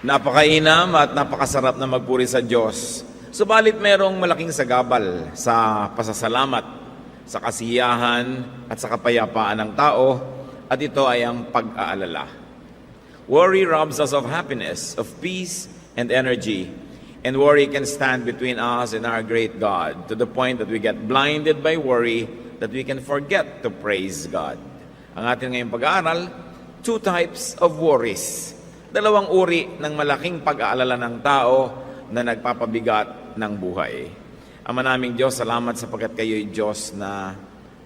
Napakainam at napakasarap na magpuri sa Diyos. Subalit merong malaking sagabal sa pasasalamat, sa kasiyahan at sa kapayapaan ng tao, at ito ay ang pag-aalala. Worry robs us of happiness, of peace and energy, and worry can stand between us and our great God to the point that we get blinded by worry that we can forget to praise God. Ang ating ngayong pag-aaral, two types of worries. Dalawang uri ng malaking pag-aalala ng tao na nagpapabigat ng buhay. Ama naming Diyos, salamat sapagkat kayo'y Diyos na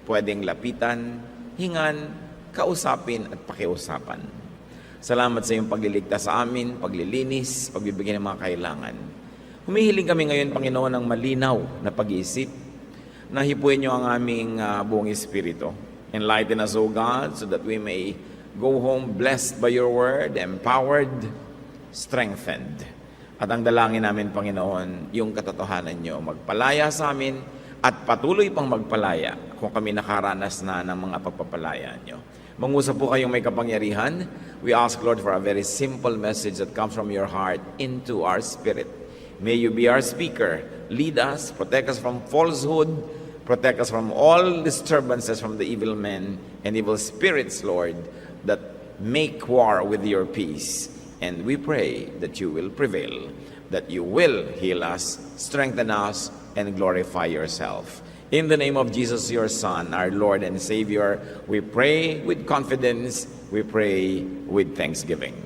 pwedeng lapitan, hingan, kausapin at pakiusapan. Salamat sa iyong pagliligtas sa amin, paglilinis, pagbibigay ng mga kailangan. Humihiling kami ngayon, Panginoon, ng malinaw na pag-iisip. Nahipuin niyo ang aming buong espiritu. Enlighten us, O God, so that we may go home blessed by your word, empowered, strengthened. At ang dalangin namin, Panginoon, yung katotohanan nyo, magpalaya sa amin at patuloy pang magpalaya kung kami nakaranas na ng mga pagpapalaya nyo. Mangusap po kayong may kapangyarihan. We ask, Lord, for a very simple message that comes from your heart into our spirit. May you be our speaker. Lead us, protect us from falsehood, protect us from all disturbances from the evil men and evil spirits, Lord, that make war with your peace. And we pray that you will prevail, that you will heal us, strengthen us, and glorify yourself. In the name of Jesus, your Son, our Lord and Savior, we pray with confidence, we pray with thanksgiving.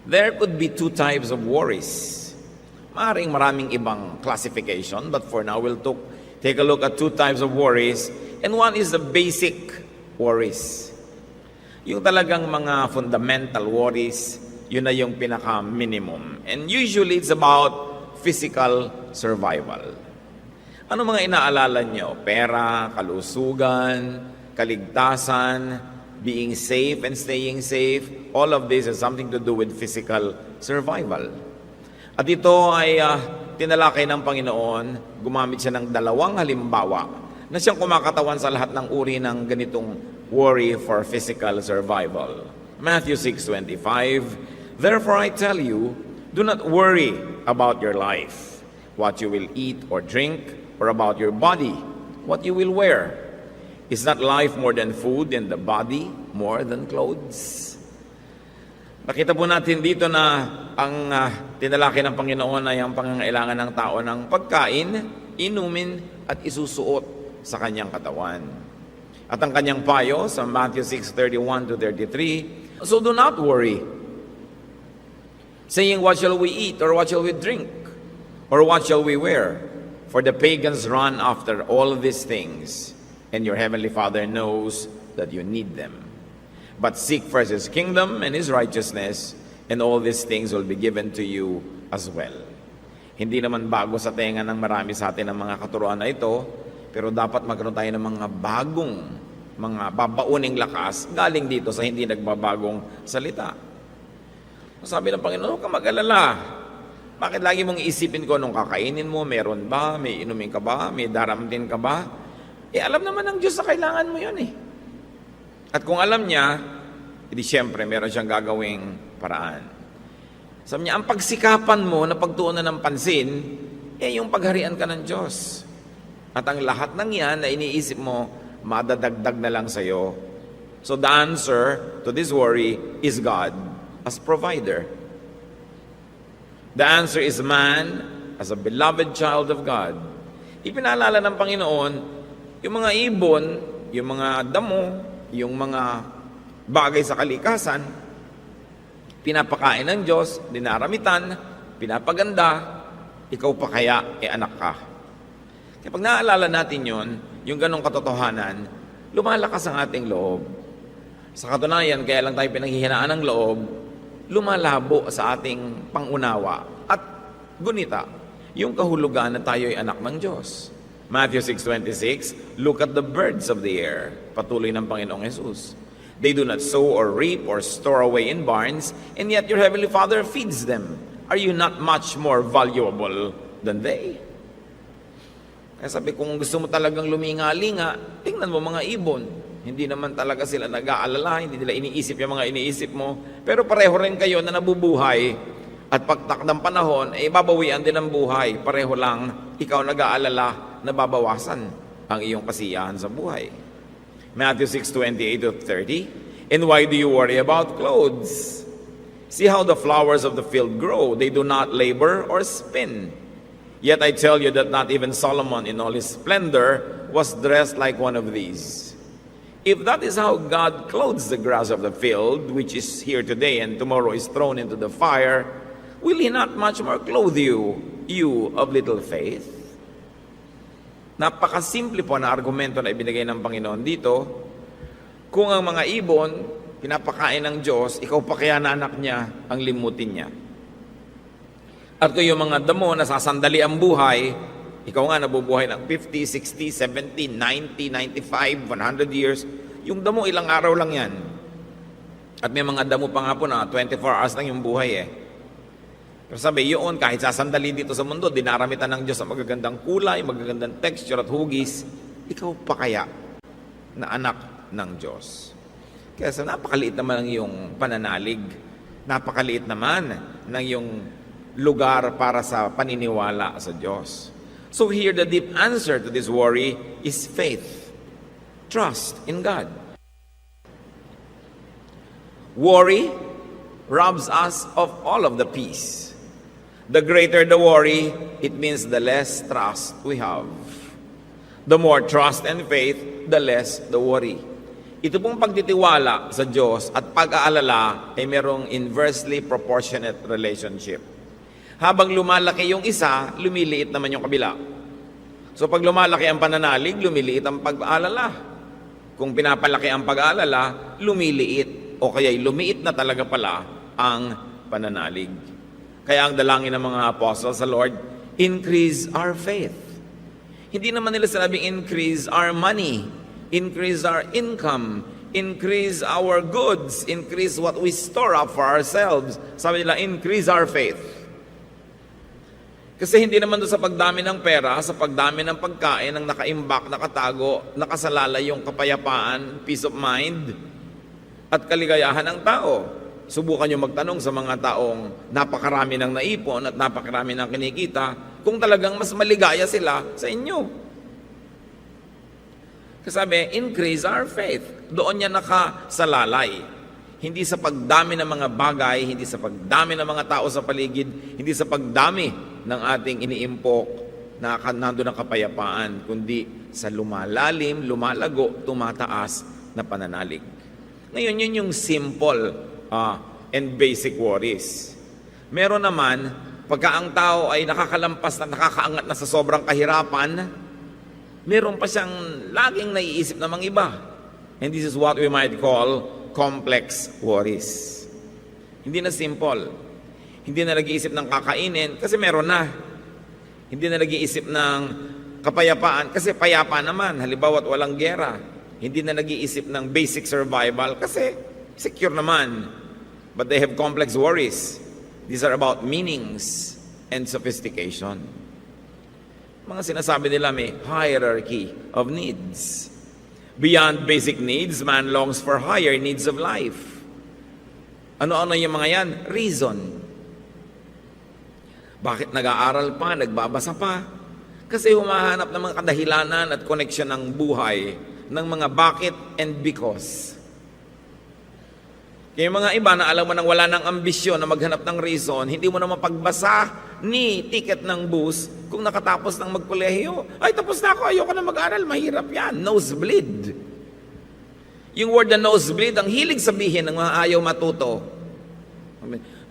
There could be two types of worries. Maraming ibang classification, but for now we'll take a look at two types of worries, and one is the basic worries. Yung talagang mga fundamental worries, yun na yung pinaka-minimum. And usually it's about physical survival. Ano mga inaalala nyo? Pera, kalusugan, kaligtasan, being safe and staying safe. All of this has something to do with physical survival. At ito ay tinalakay ng Panginoon, gumamit siya ng dalawang halimbawa na siyang kumakatawan sa lahat ng uri ng ganitong worry for physical survival. Matthew 6:25, therefore I tell you, do not worry about your life, what you will eat or drink, or about your body, what you will wear. Is not life more than food and the body more than clothes? Nakita po natin dito na ang tinalaki ng Panginoon ay ang pangangailangan ng tao ng pagkain, inumin at isusuot sa kanyang katawan. At ang kanyang payo sa Matthew 6:31-33, so do not worry, saying, what shall we eat, or what shall we drink, or what shall we wear? For the pagans run after all these things, and your heavenly Father knows that you need them. But seek first his kingdom and his righteousness, and all these things will be given to you as well. Hindi naman bago sa tenga ng marami sa atin ang mga katuruan na ito, pero dapat magkaroon tayo ng mga bagong, mga babauning lakas galing dito sa hindi nagbabagong salita. Sabi ng Panginoon, huwag ka mag-alala. Bakit lagi mong iisipin ko nung kakainin mo, meron ba, may inumin ka ba, may daramtin ka ba? Alam naman ng Diyos na kailangan mo yun eh. At kung alam niya, edi siyempre meron siyang gagawing paraan. Sabi niya, ang pagsikapan mo na pagtuunan ng pansin, yung pagharian ka ng Diyos. At ang lahat ng yan na iniisip mo, madadagdag na lang sa'yo. So the answer to this worry is God as provider. The answer is man as a beloved child of God. Ipinaalala ng Panginoon, yung mga ibon, yung mga damo, yung mga bagay sa kalikasan, pinapakain ng Diyos, dinaramitan, pinapaganda, ikaw pa kaya anak ka. Kaya pag naaalala natin yon, yung ganong katotohanan, lumalakas ang ating loob. Sa katunayan, kaya lang tayo pinanghihinaan ng loob, lumalabo sa ating pangunawa at gunita yung kahulugan na tayo ay anak ng Diyos. Matthew 6:26, look at the birds of the air. Patuloy ng Panginoong Jesus. They do not sow or reap or store away in barns, and yet your heavenly Father feeds them. Are you not much more valuable than they? Kaya sabi, kung gusto mo talagang luminga-linga, tingnan mo mga ibon. Hindi naman talaga sila nag-aalala, hindi nila iniisip yung mga iniisip mo. Pero pareho rin kayo na nabubuhay at pagtak ng panahon, babawian din ang buhay. Pareho lang, ikaw nag-aalala na babawasan ang iyong kasiyahan sa buhay. Matthew 6:28-30, and why do you worry about clothes? See how the flowers of the field grow. They do not labor or spin. Yet I tell you that not even Solomon in all his splendor was dressed like one of these. If that is how God clothes the grass of the field, which is here today and tomorrow is thrown into the fire, will He not much more clothe you, you of little faith? Napakasimple po na argumento na ibinigay ng Panginoon dito. Kung ang mga ibon, pinapakain ng Diyos, ikaw pa kaya na anak niya, ang limutin niya. At kung yung mga damo, nasasandali ang buhay, ikaw nga nabubuhay ng 50, 60, 70, 90, 95, 100 years, yung damo ilang araw lang yan. At may mga damo pa nga po na 24 hours lang yung buhay eh. Pero sabi, yun, kahit sasandali dito sa mundo, dinaramitan ng Diyos ang magagandang kulay, magagandang texture at hugis, ikaw pa kaya na anak ng Diyos. Kaya sa napakaliit naman ng iyong pananalig, napakaliit naman ng iyong lugar para sa paniniwala sa Diyos. So here, the deep answer to this worry is faith. Trust in God. Worry robs us of all of the peace. The greater the worry, it means the less trust we have. The more trust and faith, the less the worry. Ito pong pagtitiwala sa Diyos at pag-aalala ay merong inversely proportionate relationship. Habang lumalaki yung isa, lumiliit naman yung kabila. So pag lumalaki ang pananalig, lumiliit ang pag-aalala. Kung pinapalaki ang pag-aalala, lumiliit o kaya lumiit na talaga pala ang pananalig. Kaya ang dalangin ng mga apostles sa Lord, increase our faith. Hindi naman nila sinabing increase our money, increase our income, increase our goods, increase what we store up for ourselves. Sabi nila, increase our faith. Kasi hindi naman doon sa pagdami ng pera, sa pagdami ng pagkain, ang nakaimbak, nakatago, nakasalalay yung kapayapaan, peace of mind, at kaligayahan ng tao. Subukan nyo magtanong sa mga taong napakarami ng naipon at napakarami ng kinikita, kung talagang mas maligaya sila sa inyo. Kasi sabi, increase our faith. Doon niya nakasalalay. Hindi sa pagdami ng mga bagay, hindi sa pagdami ng mga tao sa paligid, hindi sa pagdami ng ating iniimpok na nandun ang kapayapaan, kundi sa lumalalim, lumalago, tumataas na pananalig. Ngayon, yun yung simple and basic worries. Meron naman, pagka ang tao ay nakakalampas na, nakakaangat na sa sobrang kahirapan, meron pa siyang laging naiisip na mga iba. And this is what we might call complex worries. Hindi na simple. Hindi na nag-iisip ng kakainin kasi meron na. Hindi na nag-iisip ng kapayapaan kasi payapa naman. Halimbawa, walang gera. Hindi na nag-iisip ng basic survival kasi secure naman. But they have complex worries. These are about meanings and sophistication. Mga sinasabi nila may hierarchy of needs. Beyond basic needs, man longs for higher needs of life. Ano-ano yung mga yan? Reason. Bakit nag-aaral pa, nagbabasa pa? Kasi humahanap ng mga kadahilanan at koneksyon ng buhay ng mga bakit and because. Kaya yung mga iba na alam mo nang wala ng ambisyon na maghanap ng reason, hindi mo na mapagbasa ni ticket ng bus kung nakatapos ng magkolehiyo. Ay, tapos na ako, ayoko na mag-aral, mahirap yan. Nosebleed. Yung word na nosebleed, ang hilig sabihin ng mga ayaw matuto.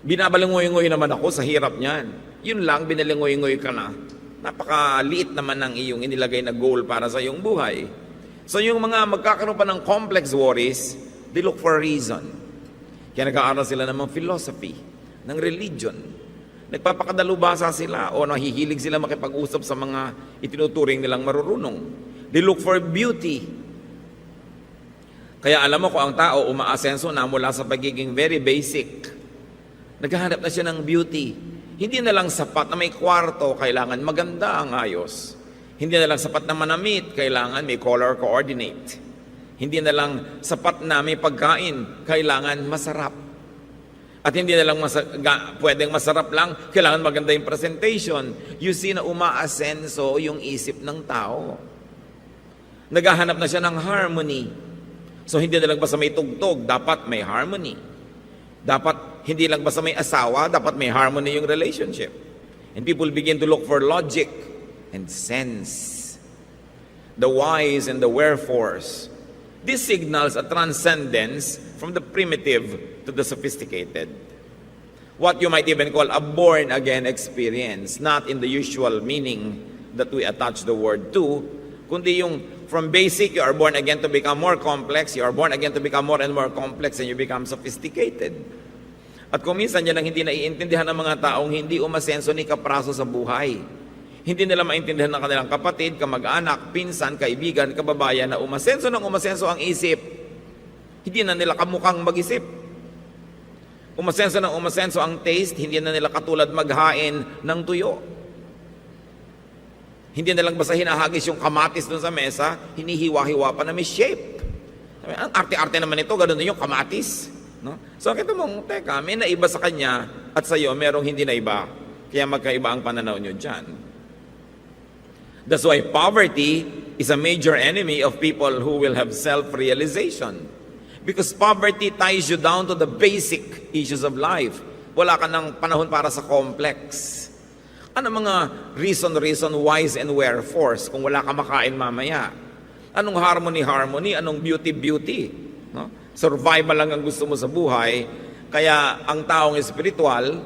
Binabalingoy-ngoy naman ako sa hirap niyan. Yun lang, binalingoy-ngoy ka na. Napakaliit naman ang iyong inilagay na goal para sa iyong buhay. So yung mga magkakaroon pa ng complex worries, they look for a reason. Kaya nag-aaral sila ng mga philosophy, ng religion. Nagpapakadalubhasa sila o nahihilig sila makipag-usap sa mga itinuturing nilang marurunong. They look for beauty. Kaya alam mo kung ang tao umaasenso na mula sa pagiging very basic, naghahanap na siya ng beauty. Hindi na lang sapat na may kwarto, kailangan maganda ang ayos. Hindi na lang sapat na manamit, kailangan may color coordinate. Hindi na lang sapat na may pagkain, kailangan masarap. At hindi na lang pwedeng masarap lang, kailangan maganda yung presentation. You see na umaasenso yung isip ng tao. Naghahanap na siya ng harmony. So hindi na lang basta may tugtog, dapat may harmony. Dapat hindi lang basta may asawa, dapat may harmony yung relationship. And people begin to look for logic and sense. The whys and the wherefores. This signals a transcendence from the primitive to the sophisticated. What you might even call a born-again experience, not in the usual meaning that we attach the word to, kundi yung from basic, you are born again to become more complex, you are born again to become more and more complex, and you become sophisticated. At kung minsan yan ang hindi naiintindihan ng mga taong hindi umasenso ni kapraso sa buhay. Hindi nila maintindihan ng kanilang kapatid, kamag-anak, pinsan, kaibigan, kababayan na umasenso ang isip. Hindi na nila kamukhang mag-isip. Umasenso ang taste, hindi na nila katulad maghain ng tuyo. Hindi na lang basta hinahagis yung kamatis dun sa mesa, hinihiwa-hiwa pa na may shape. Ang arte-arte naman ito, ganoon din yung kamatis. No? So kita mong, teka, may naiba sa kanya at sa iyo merong hindi naiba. Kaya magkaiba ang pananaw nyo dyan. That's why poverty is a major enemy of people who will have self-realization. Because poverty ties you down to the basic issues of life. Wala ka ng panahon para sa complex. Ano mga reason, whys, and wherefores kung wala ka makain mamaya? Anong harmony? Anong beauty? No? Survival lang ang gusto mo sa buhay. Kaya ang taong espiritual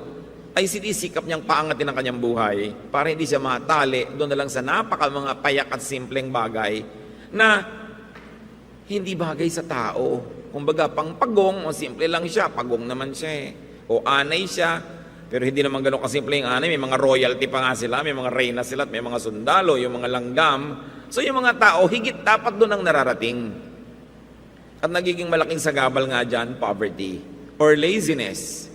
ay sinisikap niyang paangatin ang kanyang buhay para hindi siya matali doon na lang sa mga payak at simpleng bagay na hindi bagay sa tao. Kumbaga, pang pagong o simple lang siya, pagong naman siya eh. O anay siya, pero hindi naman ganun kasimple yung anay. May mga royalty pa nga sila, may mga reyna sila, at may mga sundalo, yung mga langgam. So yung mga tao, higit dapat doon ang nararating. At nagiging malaking sagabal nga dyan, poverty or laziness.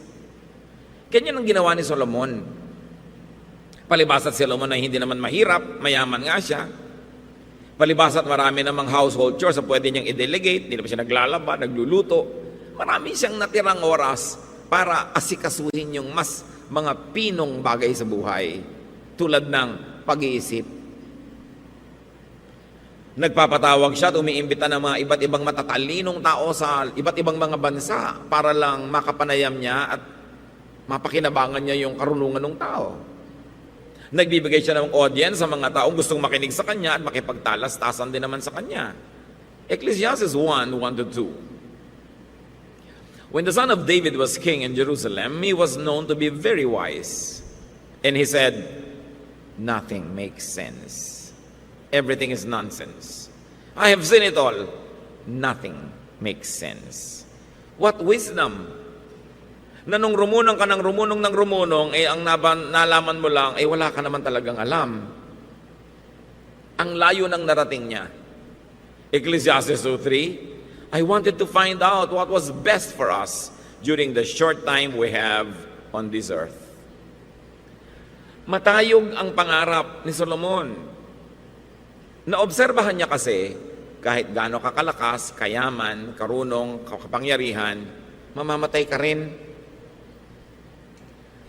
Ganyan ang ginawa ni Solomon. Palibas at Solomon ay hindi naman mahirap, mayaman nga siya. Palibas at marami namang household chores na pwede niyang i-delegate, hindi naman siya naglalaba, nagluluto. Marami siyang natirang oras para asikasuhin yung mas mga pinong bagay sa buhay, tulad ng pag-iisip. Nagpapatawag siya at umiimbita ng mga iba't ibang matatalinong tao sa iba't ibang mga bansa para lang makapanayam niya at mapakinabangan niya yung karunungan ng tao. Nagbibigay siya ng audience sa mga taong gustong makinig sa kanya at makipagtalas-tasan din naman sa kanya. Ecclesiastes 1:1-2. When the son of David was king in Jerusalem, he was known to be very wise. And he said, nothing makes sense. Everything is nonsense. I have seen it all. Nothing makes sense. What wisdom! Na nung rumunong ka ng rumunong, ang nalaman mo lang, wala ka naman talagang alam. Ang layo ng narating niya. Ecclesiastes 2:3, I wanted to find out what was best for us during the short time we have on this earth. Matayog ang pangarap ni Solomon. Naobserbahan niya kasi, kahit gaano kakalakas, kayaman, karunong, kapangyarihan, mamamatay ka rin.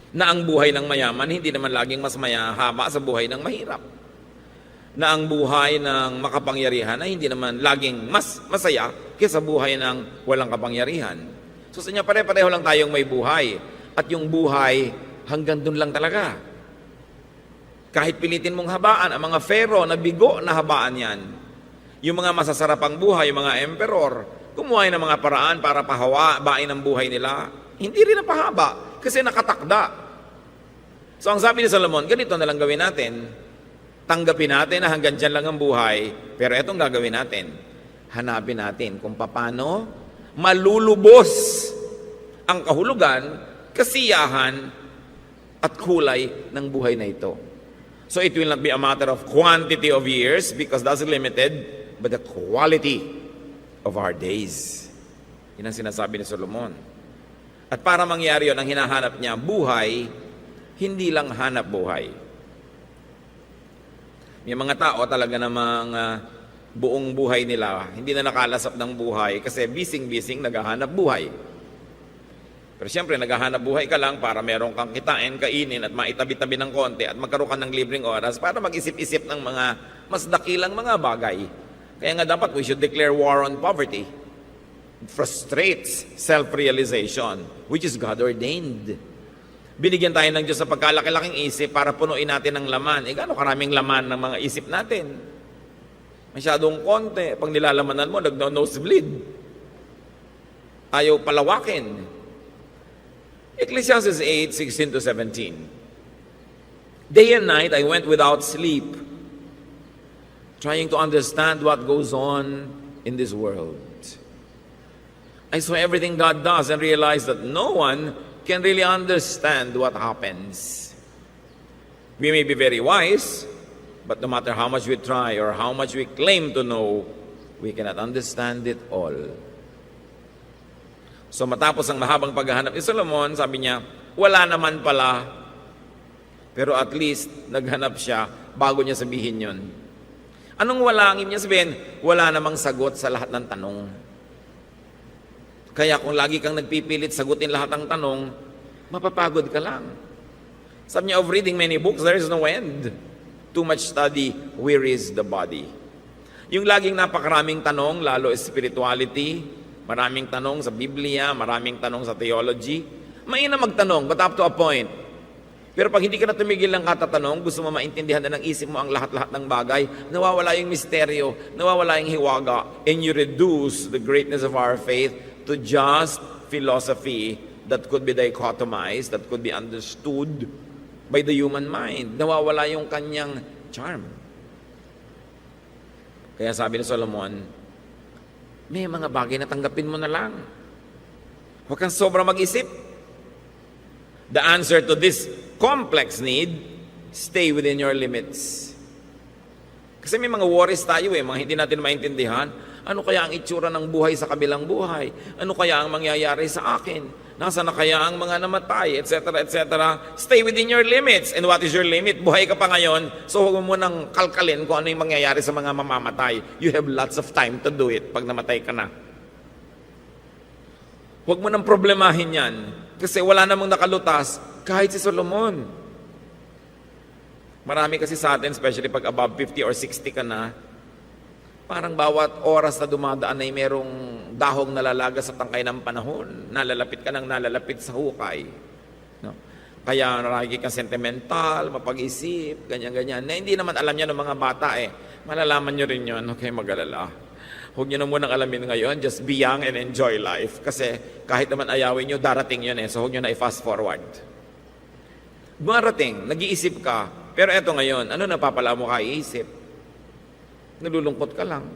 Na ang buhay ng mayaman hindi naman laging mas mahaba sa buhay ng mahirap. Na ang buhay ng makapangyarihan ay hindi naman laging mas masaya kaysa buhay ng walang kapangyarihan. So sa inyo, pare-pareho lang tayong may buhay. At yung buhay, hanggang dun lang talaga. Kahit pilitin mong habaan, ang mga pharaoh na bigo na habaan yan. Yung mga masasarapang buhay, yung mga emperor, kumuha ng mga paraan para pahawabain ang buhay nila. Hindi rin napahaba. Kasi nakatakda. So ang sabi ni Solomon, ganito na lang gawin natin. Tanggapin natin na hanggang dyan lang ang buhay, pero itong gagawin natin. Hanapin natin kung paano malulubos ang kahulugan, kasiyahan, at kulay ng buhay na ito. So it will not be a matter of quantity of years because that's limited, but the quality of our days. Yan ang sinasabi ni Solomon. At para mangyari yun, ang hinahanap niya, buhay, hindi lang hanap buhay. May mga tao talaga namang buong buhay nila, hindi na nakalasap ng buhay kasi bising-bising naghahanap buhay. Pero siyempre, naghahanap buhay ka lang para meron kang kitain, kainin at maitabi-tabi ng konti at magkaroon ka ng libreng oras para mag-isip-isip ng mga mas dakilang mga bagay. Kaya nga dapat we should declare war on poverty. It frustrates self-realization, which is God-ordained. Binigyan tayo ng Diyos sa pagkalaki-laking isip para punuin natin ng laman. Gaano karaming laman ng mga isip natin? Masyadong konti. Pag nilalamanan mo, nag-nosebleed. Ayaw palawakin. Ecclesiastes 8:16-17. Day and night I went without sleep, trying to understand what goes on in this world. I saw everything God does and realized that no one can really understand what happens. We may be very wise, but no matter how much we try or how much we claim to know, we cannot understand it all. So matapos ang mahabang paghahanap ni Solomon, sabi niya, wala naman pala. Pero at least, naghanap siya bago niya sabihin yun. Anong wala ang ibig niya sabihin? Wala namang sagot sa lahat ng tanong. Kaya kung lagi kang nagpipilit sagutin lahat ng tanong, mapapagod ka lang. Sabi niya, of reading many books, there is no end. Too much study wearies the body. Yung laging napakaraming tanong, lalo spirituality, maraming tanong sa Biblia, maraming tanong sa theology. Mainam magtanong, but up to a point. Pero pag hindi ka na tumigil ng katatanong, gusto mo maintindihan na ng isip mo ang lahat-lahat ng bagay, nawawala yung misteryo, nawawala yung hiwaga, and you reduce the greatness of our faith to just philosophy that could be dichotomized, that could be understood by the human mind. Nawawala yung kanyang charm. Kaya sabi ni Solomon, may mga bagay na tanggapin mo na lang. Huwag kang sobra mag-isip. The answer to this complex need, stay within your limits. Kasi may mga worries tayo mga hindi natin maintindihan. Ano kaya ang itsura ng buhay sa kabilang buhay? Ano kaya ang mangyayari sa akin? Nasaan na kaya ang mga namatay? Etc. etc. Stay within your limits. And what is your limit? Buhay ka pa ngayon, so huwag mo nang kalkalin kung ano yung mangyayari sa mga mamamatay. You have lots of time to do it pag namatay ka na. Huwag mo nang problemahin yan. Kasi wala namang nakalutas kahit si Solomon. Marami kasi sa atin, especially pag above 50 or 60 ka na, parang bawat oras na dumadaan ay merong dahong nalalaga sa tangkay ng panahon. Nalalapit ka ng nalalapit sa hukay. No? Kaya naragi kang sentimental, mapag-isip, ganyan-ganyan. Na hindi naman alam niya ng mga bata Malalaman nyo rin yun, okay, mag-alala. Huwag nyo na munang alamin ngayon, just be young and enjoy life. Kasi kahit naman ayawin nyo, darating yun So huwag nyo na i-fast forward. Darating, nag-iisip ka, pero eto ngayon, ano napapala mo ka iisip? Nalulungkot ka lang.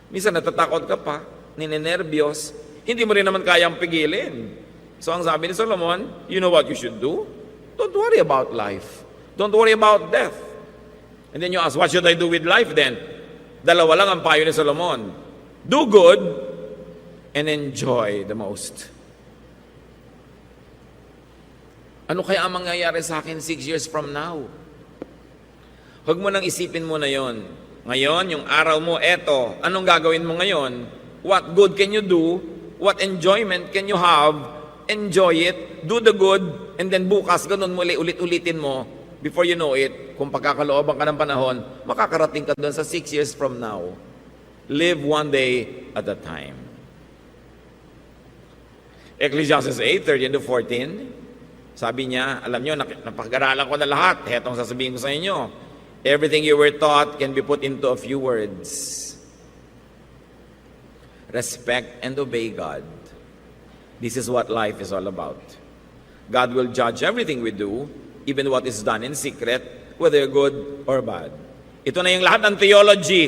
Minsan natatakot ka pa, ninenervyos, hindi mo rin naman kayang pigilin. So ang sabi ni Solomon, you know what you should do? Don't worry about life. Don't worry about death. And then you ask, what should I do with life then? Dalawa lang ang payo ni Solomon. Do good and enjoy the most. Ano kaya ang mangyayari sa akin 6 years from now? Huwag mo nang isipin mo na yon. Ngayon, yung araw mo, eto, anong gagawin mo ngayon? What good can you do? What enjoyment can you have? Enjoy it, do the good, and then bukas, ganun muli, ulit-ulitin mo. Before you know it, kung pagkakalooban ka ng panahon, makakarating ka doon sa 6 years from now. Live one day at a time. Ecclesiastes 8:13-14, sabi niya, alam niyo, napag-aralan ko na lahat. Hetong sasabihin ko sa inyo. Everything you were taught can be put into a few words. Respect and obey God. This is what life is all about. God will judge everything we do, even what is done in secret, whether good or bad. Ito na yung lahat ng theology.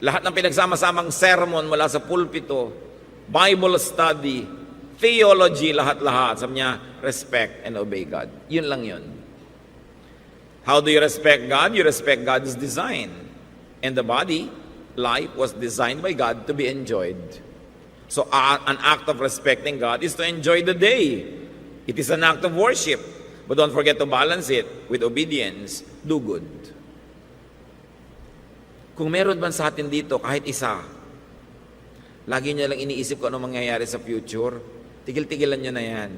Lahat ng pinagsama-samang sermon mula sa pulpito, Bible study, theology, lahat-lahat. Sabi niya, respect and obey God. Yun lang yun. How do you respect God? You respect God's design. And the body, life, was designed by God to be enjoyed. So an act of respecting God is to enjoy the day. It is an act of worship. But don't forget to balance it with obedience. Do good. Kung meron man sa atin dito, kahit isa, lagi niya lang iniisip kung ano mangyayari sa future, tigil-tigilan niyo na yan.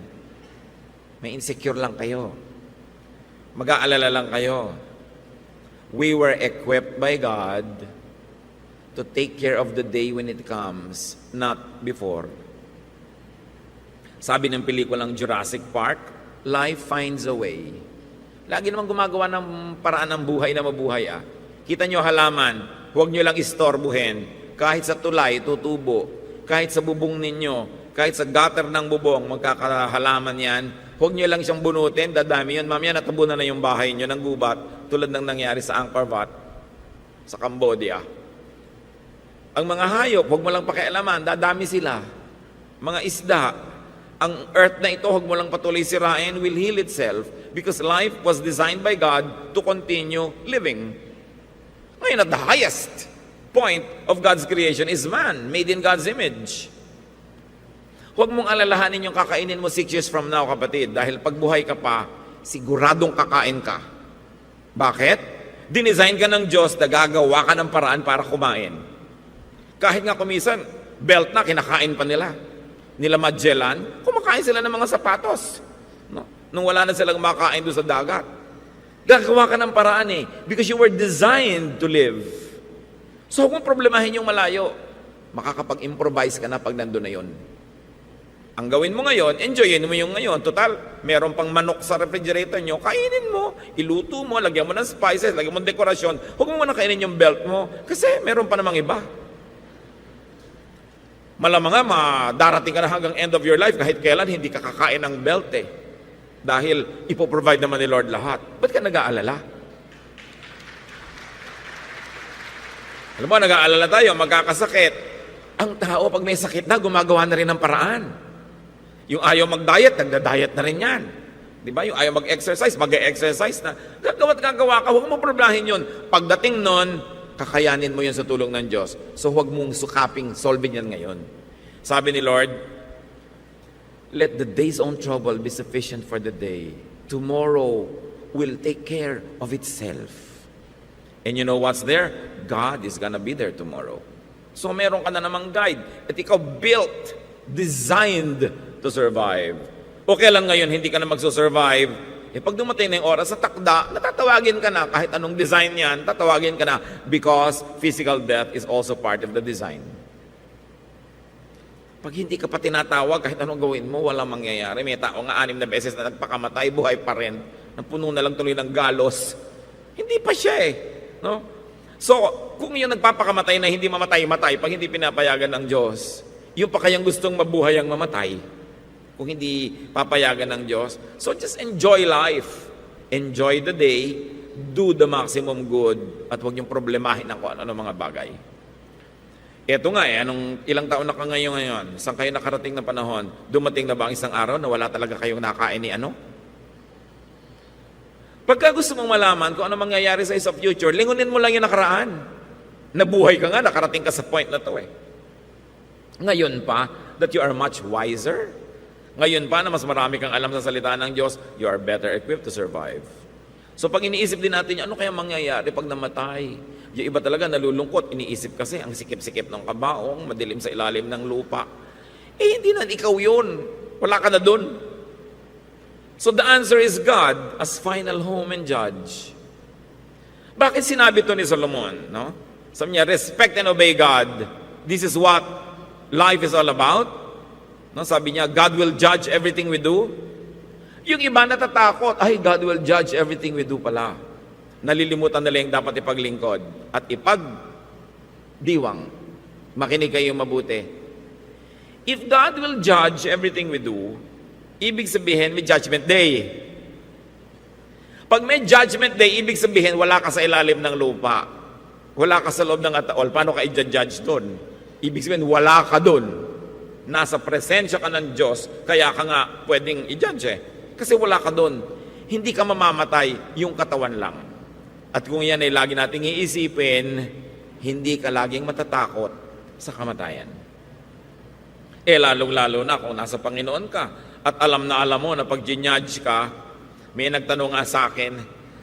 May insecure lang kayo. Mag-aalala lang kayo. We were equipped by God to take care of the day when it comes, not before. Sabi ng pelikulang Jurassic Park, life finds a way. Lagi naman gumagawa ng paraan ng buhay na mabuhay. Kita nyo halaman, huwag nyo lang istorbuhin. Kahit sa tulay, tutubo. Kahit sa bubong ninyo, kahit sa gutter ng bubong, magkakahalaman yan. Huwag nyo lang siyang bunutin, dadami yun. Mamaya natabunan na yung bahay nyo ng gubat, tulad ng nangyari sa Angkor Wat, sa Cambodia. Ang mga hayop, huwag mo lang pakialaman, dadami sila. Mga isda, ang earth na ito, huwag mo lang patuloy sirain, will heal itself because life was designed by God to continue living. Ngayon, at the highest point of God's creation is man, made in God's image. Huwag mong alalahanin yung kakainin mo 6 years from now, kapatid, dahil pagbuhay ka pa, siguradong kakain ka. Bakit? Dinesign ka ng Diyos na gagawa ka ng paraan para kumain. Kahit nga kumisan, belt na, kinakain pa nila. Nila Magellan, kumakain sila ng mga sapatos. No? Nung wala na silang makain doon sa dagat. Gagawa ka ng paraan because you were designed to live. So huwag mong problemahin yung malayo. Makakapag-improvise ka na pag nandun na yun. Ang gawin mo ngayon, enjoyin mo yung ngayon. Total, meron pang manok sa refrigerator nyo, kainin mo, iluto mo, lagyan mo ng spices, lagyan mo ng dekorasyon. Huwag mo muna kainin yung belt mo kasi meron pa namang iba. Malamang nga, darating ka na hanggang end of your life kahit kailan hindi ka kakain ng belt Dahil ipoprovide naman ni Lord lahat. Ba't ka nag-aalala? Alam mo, nag-aalala tayo, magkakasakit. Ang tao, pag may sakit na, gumagawa na rin ng paraan. Yung ayaw mag-diet, nagda-diet na rin yan. Di ba? Yung ayaw mag-exercise, mag-exercise na. Gagawa't gagawa ka, huwag mo problemahin yun. Pagdating nun, kakayanin mo yun sa tulong ng Diyos. So huwag mong sukaping solving yan ngayon. Sabi ni Lord, let the day's own trouble be sufficient for the day. Tomorrow will take care of itself. And you know what's there? God is gonna be there tomorrow. So meron ka na namang guide. At ikaw built, designed to survive. Okay lang ngayon, hindi ka na magsusurvive. Pag dumating na yung oras sa takda, natatawagin ka na. Kahit anong design yan, tatawagin ka na because physical death is also part of the design. Pag hindi ka pa tinatawag, kahit anong gawin mo, walang mangyayari. May tao nga 6 na beses na nagpakamatay, buhay pa rin. Napuno na lang tuloy ng galos. Hindi pa siya no? So, kung yung nagpapakamatay na hindi mamatay-matay, pag hindi pinapayagan ng Diyos, yung pa kayang gustong mabuhay ang mamatay, kung hindi papayagan ng Diyos. So just enjoy life. Enjoy the day. Do the maximum good. At huwag niyong problemahin ang kung ano mga bagay. Eto nga anong ilang taon na ka ngayon? Saan kayo nakarating na panahon? Dumating na ba ang isang araw na wala talaga kayong nakain ni ano? Pagka gusto mong malaman kung ano mangyayari sa future, lingunin mo lang yung nakaraan. Nabuhay ka nga, nakarating ka sa point na to Ngayon pa, that you are much wiser. Ngayon pa na mas marami kang alam sa salita ng Diyos, you are better equipped to survive. So pag iniisip din natin, ano kaya mangyayari pag namatay? Yung iba talaga nalulungkot, iniisip kasi ang sikip-sikip ng kabaong, madilim sa ilalim ng lupa. Hindi na ikaw yun. Wala ka na dun. So the answer is God as final home and judge. Bakit sinabi to ni Solomon? No? Sabi niya, respect and obey God. This is what life is all about. No, sabi niya, God will judge everything we do. Yung iba natatakot, God will judge everything we do pala. Nalilimutan nila yung dapat ipaglingkod at ipagdiwang. Makinig kayo mabuti. If God will judge everything we do, ibig sabihin may judgment day. Pag may judgment day, ibig sabihin wala ka sa ilalim ng lupa. Wala ka sa loob ng ataol. Paano ka i-judge doon? Ibig sabihin wala ka doon. Nasa presensya ka ng Diyos, kaya ka nga pwedeng i-judge Kasi wala ka doon. Hindi ka mamamatay, yung katawan lang. At kung yan ay lagi nating iisipin, hindi ka laging matatakot sa kamatayan. Lalong-lalo na kung nasa Panginoon ka at alam na alam mo na pag ginudge ka, may nagtanong nga sa akin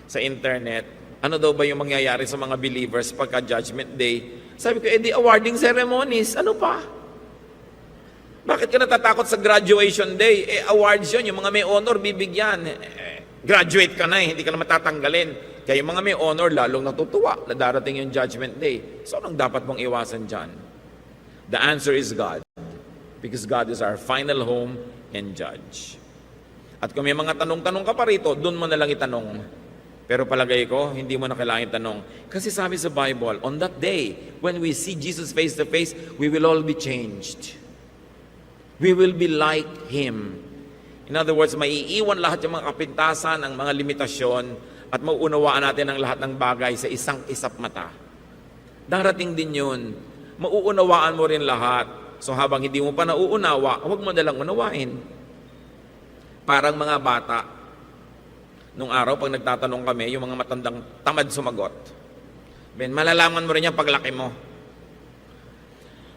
sa internet, Ano daw ba yung mangyayari sa mga believers pagka Judgment Day? Sabi ko, di awarding ceremonies. Ano pa? Bakit ka natatakot sa graduation day? Awards yun. Yung mga may honor, bibigyan. Graduate ka na hindi ka na matatanggalin. Kaya yung mga may honor, lalong natutuwa na darating yung Judgment Day. So, anong dapat mong iwasan dyan? The answer is God. Because God is our final home and judge. At kung may mga tanong-tanong ka pa rito, doon mo na lang itanong. Pero palagay ko, hindi mo na kailangan itanong. Kasi sabi sa Bible, on that day, when we see Jesus face to face, we will all be changed. We will be like Him. In other words, maiiwan lahat yung mga kapintasan, ang mga limitasyon, at mauunawaan natin ang lahat ng bagay sa isang isap mata. Darating din yun. Mauunawaan mo rin lahat. So habang hindi mo pa nauunawa, huwag mo nalang unawain. Parang mga bata. Nung araw, pag nagtatanong kami, yung mga matandang tamad sumagot. Ben, malalaman mo rin yan paglaki mo.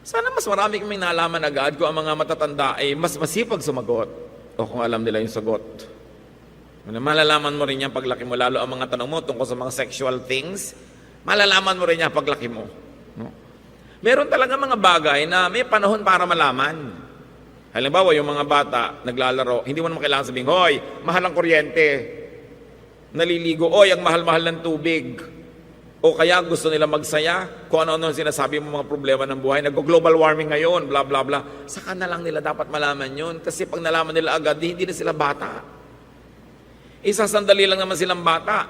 Sana mas marami kaming nalaman agad kung ang mga matatanda ay mas masipag sumagot o kung alam nila yung sagot. Malalaman mo rin yan paglaki mo, lalo ang mga tanong mo tungkol sa mga sexual things, malalaman mo rin yan paglaki mo. No? Meron talaga mga bagay na may panahon para malaman. Halimbawa, yung mga bata naglalaro, hindi mo naman kailangan sabihin, hoy, mahal ang kuryente. Naliligo, oy, ang mahal-mahal ng tubig. O kaya gusto nila magsaya, kung ano-ano sinasabi mo mga problema ng buhay, nag-global warming ngayon, bla bla bla. Saka na lang nila dapat malaman yun. Kasi pag nalaman nila agad, hindi na sila bata. Isasandali lang naman silang bata.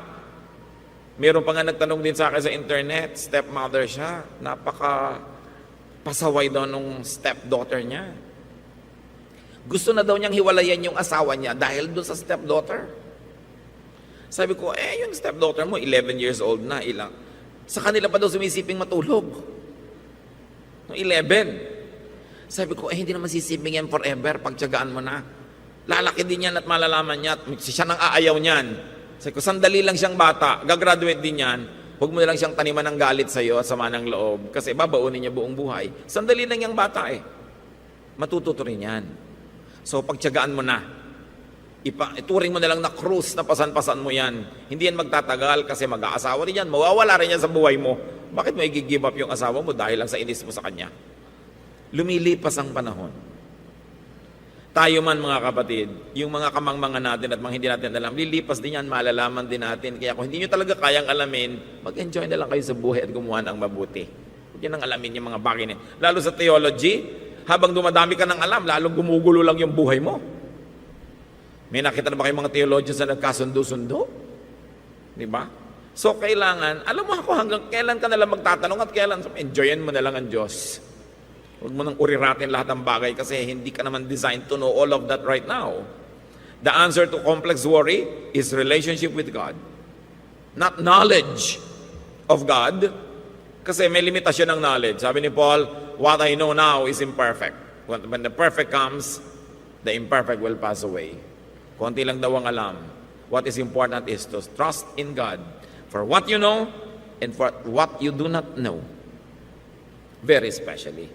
Meron pa nga nagtanong din sa akin sa internet, stepmother siya. Napaka pasaway daw nung stepdaughter niya. Gusto na daw niyang hiwalayan yung asawa niya dahil doon sa stepdaughter. Sabi ko, yung stepdaughter mo, 11 years old na, ilang. Sa kanila pa daw sumisiping matulog. No, 11. Sabi ko, hindi naman sisiping yan forever, pagtyagaan mo na. Lalaki din yan at malalaman niya, at siya nang aayaw niyan. Sabi ko, sandali lang siyang bata, gagraduate din yan, huwag mo na lang siyang taniman ng galit sa iyo at sama ng loob, kasi babaunin niya buong buhay. Sandali lang yung bata matututo rin yan. So, pagtyagaan mo na. Ituring mo na lang na cruise na pasan-pasan mo yan. Hindi yan magtatagal kasi mag-aasawa rin yan. Mawawala rin yan sa buhay mo. Bakit mo i-give up yung asawa mo dahil lang sa inis mo sa kanya? Lumilipas ang panahon. Tayo man mga kapatid, yung mga kamangmangan natin at mga hindi natin alam, lilipas din yan, malalaman din natin. Kaya kung hindi nyo talaga kayang alamin, mag-enjoy na lang kayo sa buhay at gumawa ng mabuti. Huwag nyo nang alamin yung mga bagay na. Lalo sa theology, habang dumadami ka ng alam, lalong gumugulo lang yung buhay mo. May nakita na ba kayong mga theologians na nagkasundo-sundo? Di ba? So, kailangan, alam mo ako hanggang kailan ka nalang magtatanong at kailan, enjoyin mo na lang ang Diyos. Huwag mo nang uriratin lahat ng bagay kasi hindi ka naman designed to know all of that right now. The answer to complex worry is relationship with God. Not knowledge of God. Kasi may limitasyon ng knowledge. Sabi ni Paul, what I know now is imperfect. When the perfect comes, the imperfect will pass away. Konti lang daw ang alam. What is important is to trust in God for what you know and for what you do not know. Very especially.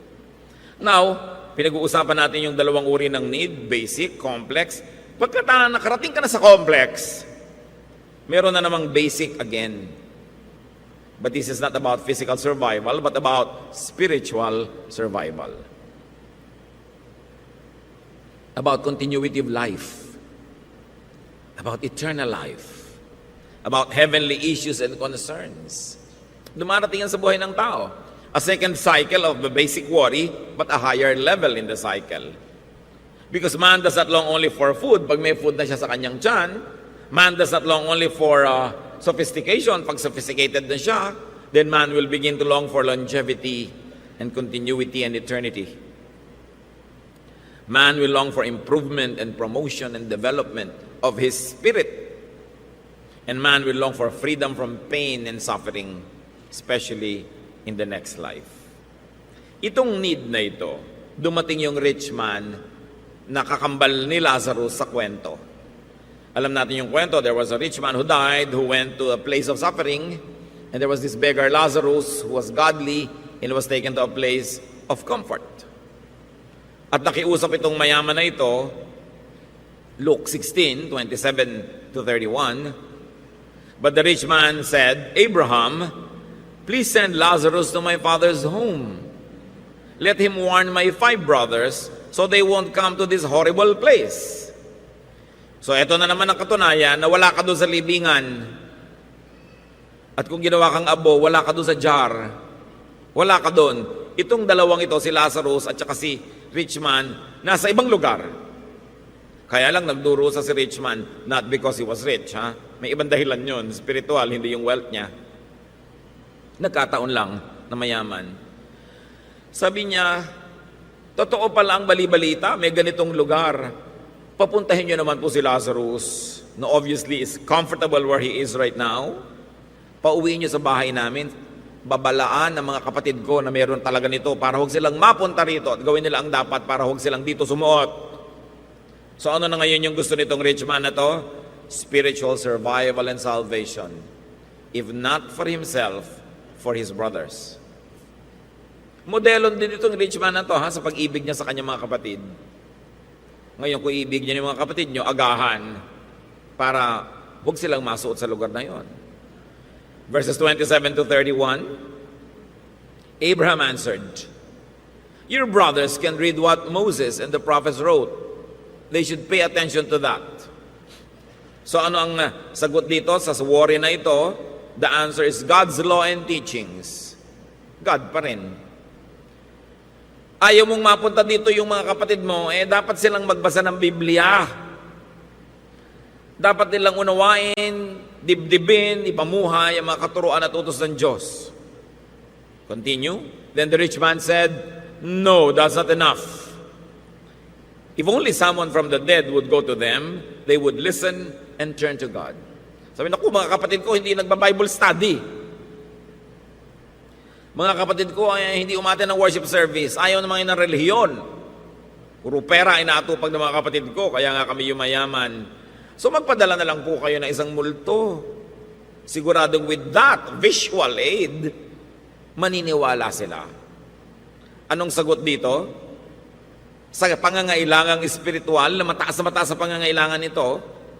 Now, pinag-uusapan natin yung dalawang uri ng need, basic, complex. Pagka nakarating ka na sa complex, meron na namang basic again. But this is not about physical survival, but about spiritual survival. About continuity of life. About eternal life. About heavenly issues and concerns. Dumarating yan sa buhay ng tao. A second cycle of the basic worry, but a higher level in the cycle. Because man does not long only for food. Pag may food na siya sa kanyang tiyan, man does not long only for sophistication. Pag sophisticated na siya, then man will begin to long for longevity and continuity and eternity. Man will long for improvement and promotion and development of his spirit. And man will long for freedom from pain and suffering, especially in the next life. Itong need na ito, dumating yung rich man na kakambal ni Lazarus sa kwento. Alam natin yung kwento, there was a rich man who died, who went to a place of suffering, and there was this beggar Lazarus who was godly and was taken to a place of comfort. At nakiusap itong mayaman na ito, Luke 16:27-31, But the rich man said, Abraham, please send Lazarus to my father's home. Let him warn my 5 brothers so they won't come to this horrible place. So eto na naman ang katunayan na wala ka doon sa libingan. At kung ginawa kang abo, wala ka doon sa jar. Wala ka doon. Itong dalawang ito, si Lazarus at saka si rich man, nasa ibang lugar. Kaya lang nagdurusa si rich man, not because he was rich, ha? May ibang dahilan yun, spiritual, hindi yung wealth niya. Nagkataon lang na mayaman. Sabi niya, totoo pala ang bali-balita, may ganitong lugar. Papuntahin niyo naman po si Lazarus, na obviously is comfortable where he is right now. Pauwiin niyo sa bahay namin, babalaan ng mga kapatid ko na meron talaga nito para huwag silang mapunta rito at gawin nila ang dapat para huwag silang dito sumuot. So ano na ngayon yung gusto nitong rich man na to? Spiritual survival and salvation. If not for himself, for his brothers. Modelo din itong rich man na to sa pag-ibig niya sa kanyang mga kapatid. Ngayon kung ibig niya ng mga kapatid niyo, agahan para huwag silang masuot sa lugar na yon. Verses 27 to 31, Abraham answered, your brothers can read what Moses and the prophets wrote. They should pay attention to that. So ano ang sagot dito sa worry na ito? The answer is God's law and teachings. God pa rin. Ayaw mong mapunta dito yung mga kapatid mo, dapat silang magbasa ng Biblia. Dapat nilang unawain, dibdibin, ipamuhay ang mga katuruan at utos ng Diyos. Continue. Then the rich man said, no, that's not enough. If only someone from the dead would go to them, they would listen and turn to God. Sabi, naku, mga kapatid ko, hindi nagba-Bible study. Mga kapatid ko, hindi umaten ng worship service. Ayaw naman ng relihiyon. Puro pera inaatupag ng mga kapatid ko, kaya nga kami yumayaman. So magpadala na lang po kayo ng isang multo. Siguradong with that visual aid, maniniwala sila. Anong sagot dito? Sa pangangailangang espiritual, na mataas sa pangangailangan nito,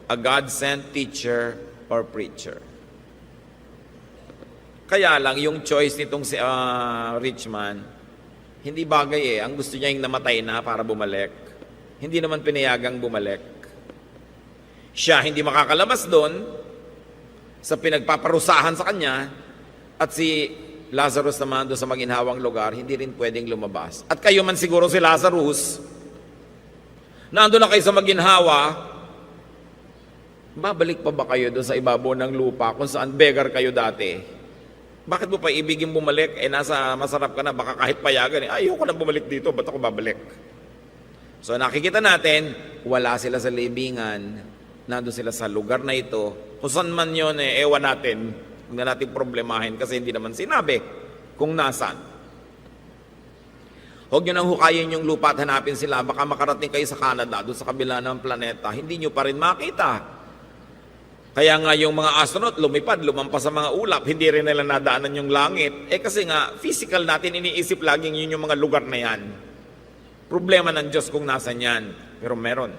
a God-sent teacher or preacher. Kaya lang, yung choice nitong si rich man, hindi bagay Ang gusto niya yung namatay na para bumalik. Hindi naman pinayagang bumalik. Siya hindi makakalabas doon sa pinagpaparusahan sa kanya at si Lazarus naman doon sa maginhawang lugar, hindi rin pwedeng lumabas. At kayo man siguro si Lazarus, nandun na kayo sa maginhawa, babalik pa ba kayo doon sa ibabaw ng lupa kung saan beggar kayo dati? Bakit mo pa ibigin bumalik? Nasa masarap ka na, baka kahit payagan. Ayoko na bumalik dito, ba't ako babalik? So nakikita natin, wala sila sa libingan, nandun sila sa lugar na ito. Kung saan man yun, ewan natin. Huwag na natin problemahin kasi hindi naman sinabi kung nasan. Huwag nyo nang hukayin yung lupa at hanapin sila. Baka makarating kayo sa Canada, doon sa kabila ng planeta. Hindi nyo pa rin makita. Kaya nga yung mga astronaut lumipad, lumampas sa mga ulap, hindi rin nila nadaanan yung langit. Kasi nga, physical natin, iniisip laging yun yung mga lugar na yan. Problema ng Diyos kung nasan yan. Pero meron.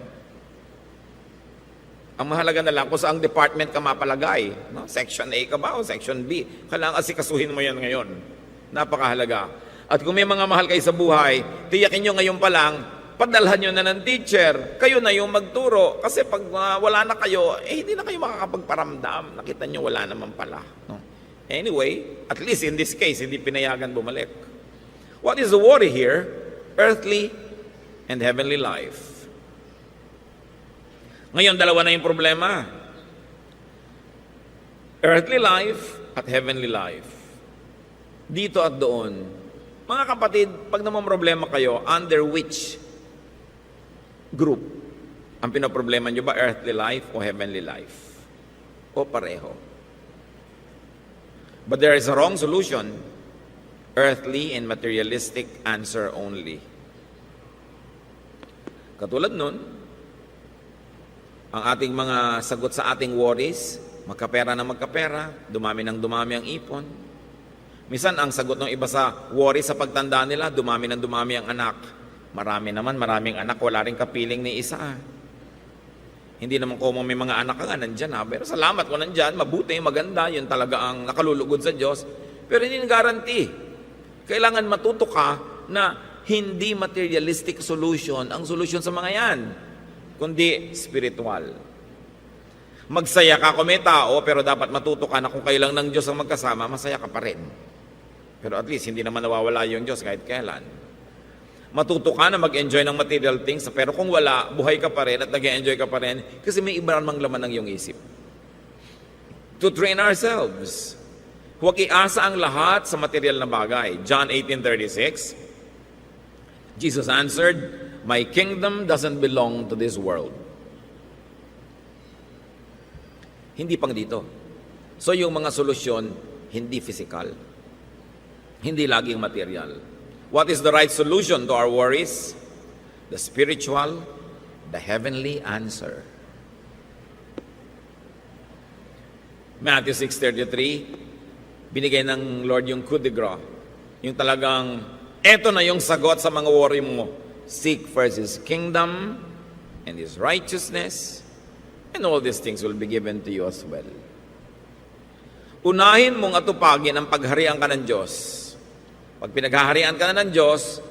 Ang mahalaga na lang kung saang department ka mapalagay. No? Section A ka ba o Section B? Kailangan asikasuhin mo yan ngayon. Napakahalaga. At kung may mga mahal kayo sa buhay, tiyakin nyo ngayon pa lang, padalhan nyo na ng teacher. Kayo na yung magturo. Kasi pag wala na kayo, hindi na kayo makakapagparamdam. Nakita nyo, wala naman pala. No? Anyway, at least in this case, hindi pinayagan bumalik. What is the worry here? Earthly and heavenly life. Ngayon, dalawa na yung problema. Earthly life at heavenly life. Dito at doon. Mga kapatid, pag naman problema kayo, under which group? Ang pinoproblema nyo ba, earthly life o heavenly life? O pareho? But there is a wrong solution. Earthly and materialistic answer only. Katulad nun, ang ating mga sagot sa ating worries, magkapera na magkapera, dumami ng dumami ang ipon. Minsan, ang sagot ng iba sa worry sa pagtanda nila, dumami ng dumami ang anak. Maraming anak, wala rin kapiling ni isa. Hindi naman ko may mga anak ka nga, nandyan ha. Pero salamat kung nandyan, mabuti, maganda, yun talaga ang nakalulugod sa Diyos. Pero hindi guarantee. Kailangan matuto ka na hindi materialistic solution ang solution sa mga yan, kundi spiritual. Magsaya ka kung may tao, pero dapat matuto ka na kung kailang ng Diyos ang magkasama, masaya ka pa rin. Pero at least, hindi naman nawawala yung Diyos kahit kailan. Matuto ka na mag-enjoy ng material things, pero kung wala, buhay ka pa rin at nag-enjoy ka pa rin kasi may iba namang laman ng iyong isip. To train ourselves. Huwag iasa ang lahat sa material na bagay. John 18:36, Jesus answered, "My kingdom doesn't belong to this world." Hindi pang dito. So yung mga solusyon, hindi physical. Hindi laging material. What is the right solution to our worries? The spiritual, the heavenly answer. Matthew 6:33, binigay ng Lord yung coup de grace. Yung talagang, eto na yung sagot sa mga worry mo. Seek first His kingdom and His righteousness, and all these things will be given to you as well. Unahin mong atupagin ang pagharian ka ng Diyos. Pag pinaghaharian ka na ng Diyos,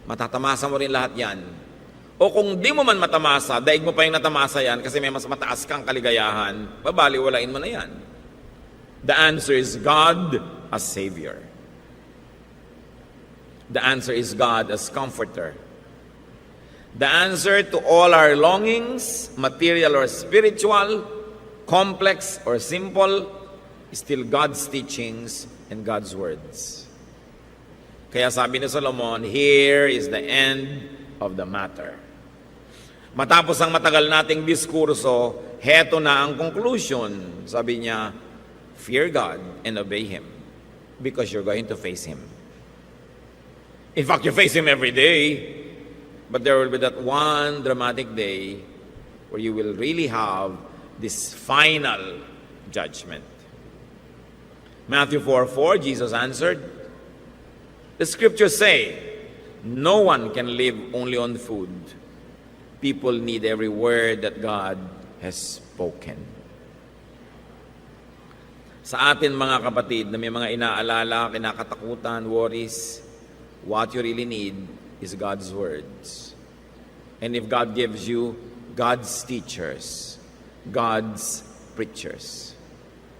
matatamasa mo rin lahat yan. O kung di mo man matamasa, daig mo pa yung natamasa yan kasi may mas mataas kang kaligayahan, babaliwalain mo na yan. The answer is God as Savior. The answer is God as Comforter. The answer to all our longings, material or spiritual, complex or simple, is still God's teachings and God's words. Kaya sabi ni Solomon, here is the end of the matter. Matapos ang matagal nating diskurso, heto na ang conclusion. Sabi niya, fear God and obey Him because you're going to face Him. In fact, you face Him every day, but there will be that one dramatic day where you will really have this final judgment. Matthew 4:4, Jesus answered, the scriptures say, no one can live only on food. People need every word that God has spoken. Sa atin mga kapatid na may mga inaalala, kinakatakutan, worries, what you really need is God's words. And if God gives you God's teachers, God's preachers,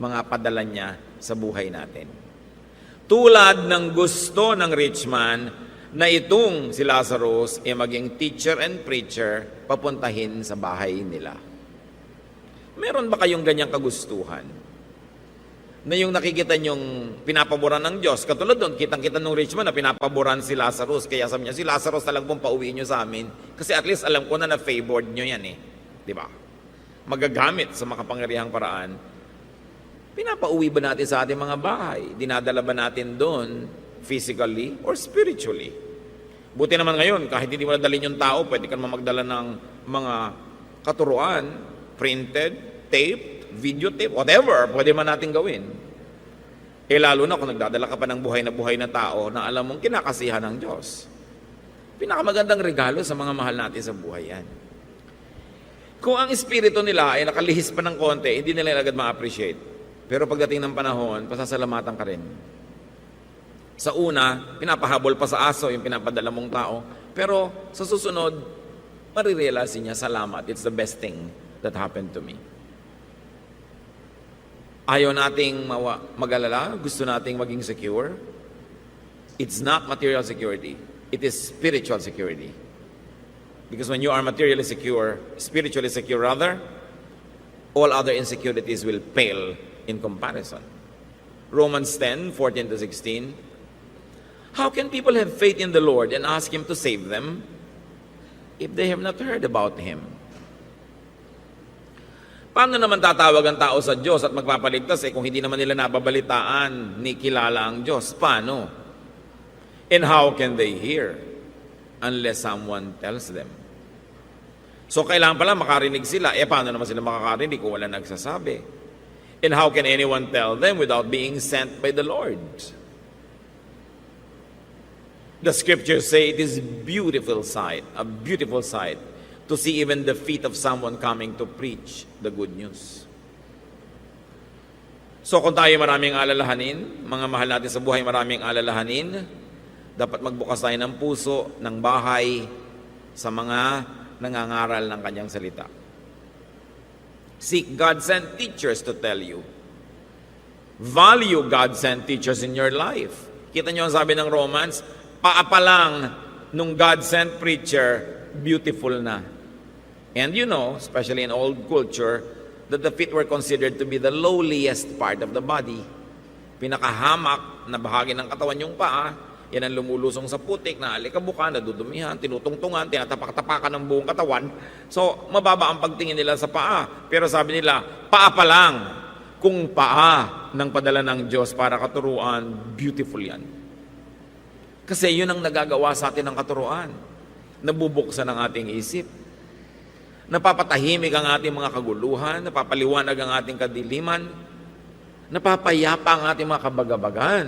mga padala niya sa buhay natin. Tulad ng gusto ng rich man na itong si Lazarus ay maging teacher and preacher papuntahin sa bahay nila. Meron ba kayong ganyang kagustuhan? Na yung nakikita nyong pinapaboran ng Diyos. Katulad doon, kitang-kita ng rich man na pinapaboran si Lazarus. Kaya sabi niya, si Lazarus talagang pauwiin nyo sa amin. Kasi at least alam ko na na-favored nyo yan eh. Di ba? Magagamit sa makapangyarihang paraan. Pinapauwi ba natin sa ating mga bahay? Dinadala ba natin doon physically or spiritually? Buti naman ngayon, kahit hindi mo nadalhin yung tao, pwede ka naman magdala ng mga katuruan, printed, tape, videotape, whatever, pwede man natin gawin. Eh lalo na kung nagdadala ka pa ng buhay na tao na alam mong kinakasihan ng Diyos. Pinakamagandang regalo sa mga mahal natin sa buhay yan. Kung ang espiritu nila ay nakalihis pa ng konti, hindi nila agad ma-appreciate. Pero pagdating ng panahon, pasasalamatan ka rin. Sa una, pinapahabol pa sa aso yung pinapadala mong tao. Pero sa susunod, marirealize niya, salamat, it's the best thing that happened to me. Ayaw nating mag-alala, gusto nating maging secure. It's not material security. It is spiritual security. Because when you are materially secure, spiritually secure rather, all other insecurities will pale in comparison. Romans 10:14-16. How can people have faith in the Lord and ask Him to save them if they have not heard about Him? Paano naman tatawag ang tao sa Diyos at magpapaligtas kung hindi naman nila nababalitaan ni kilala ang Diyos? Paano? And how can they hear unless someone tells them? So kailangan pala makarinig sila. Paano naman sila makakarinig kung wala nagsasabi? And how can anyone tell them without being sent by the Lord? The scriptures say it is a beautiful sight to see even the feet of someone coming to preach the good news. So kung tayo maraming alalahanin, mga mahal natin sa buhay maraming alalahanin, dapat magbukas tayo ng puso, ng bahay, sa mga nangangaral ng kanyang salita. Seek God-sent teachers to tell you. Value God-sent teachers in your life. Kita nyo ang sabi ng Romans, paa pa lang nung God-sent preacher, beautiful na. And you know, especially in old culture, that the feet were considered to be the lowliest part of the body. Pinakahamak na bahagi ng katawan yung paa, yan ang lumulusong sa putik, na alikabukan, nadudumihan, tinutungtungan, tinatapak-tapakan ng buong katawan. So, mababa ang pagtingin nila sa paa. Pero sabi nila, paa pa lang. Kung paa ng padala ng Diyos para katuruan, beautiful yan. Kasi yun ang nagagawa sa atin ng katuruan. Nabubuksan ang ating isip. Napapatahimik ang ating mga kaguluhan, napapaliwanag ang ating kadiliman, napapayapa ang ating mga kabagabagan.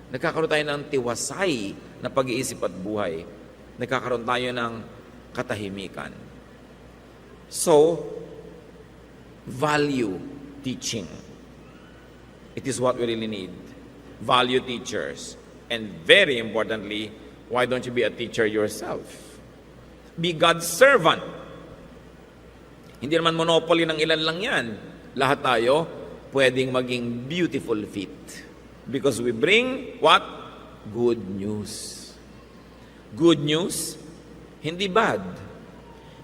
Nagkakaroon tayo ng tiwasay na pag-iisip at buhay. Nagkakaroon tayo ng katahimikan. So, value teaching. It is what we really need. Value teachers. And very importantly, why don't you be a teacher yourself? Be God's servant. Hindi naman monopoly ng ilan lang yan. Lahat tayo pwedeng maging beautiful feet. Because we bring what? Good news. Good news, hindi bad.